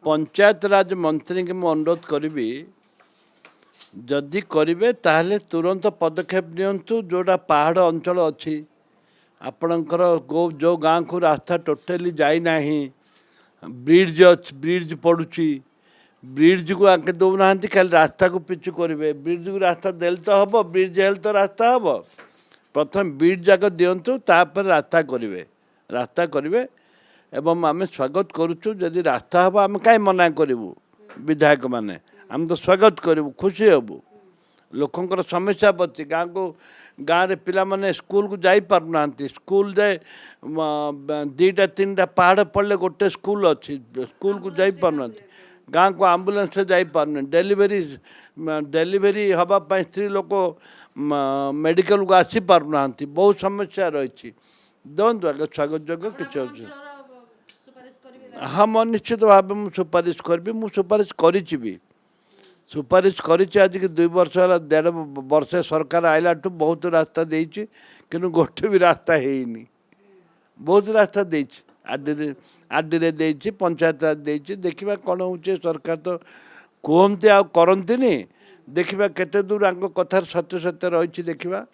पंचायत राज मंत्री के मुझे अनुरोध करी जदि करेंगे ताहले तुरंत पदक्षेप नियंतु जोड़ा पहाड़ अंचल अच्छी आपणकर जो गाँव को रास्ता टोटाली जाना ब्रिज पड़ुची ब्रिज को आगे दौना खाली रास्ता को पिछु करेंगे ब्रिज को रास्ता देले तो हम ब्रिज हेल्ले तो रास्ता हम प्रथम ब्रिज जाक दिंतु तापर रास्ता करेंगे एवं आम स्वागत करुचु जदि रास्ता हम आम कहीं मना करूँ विधायक माने आम तो स्वागत करूँ खुशी हबू लोकंर समस्या पड़ती गाँव को गाँव में पिला माने स्कूल को जाई पारना स्कूल जाए दीटा तीन पहाड़ पड़े गोटे स्कूल अच्छी स्कूल को जाई पारना गाँव को आम्बुलांस से जाई पारना डेलीवरी हवापाई स्त्री लोक मेडिकल को आसी पारना बहुत समस्या रही दिंतु आगे स्वागत योग्य किसी हाँ मैं निश्चित भाव मुझे सुपारिश करी मुझे सुपारिश करी सुपारिश करी आज की 2 वर्ष है 1.5 वर्ष सरकार आइला बहुत रास्ता देती कि गोटे भी रास्ता है बहुत रास्ता देती आरडी देती पंचायत देती देखा कौन हो सरकार तो कहते आ करती देखा केते दूर कथार सत्य रही देखा।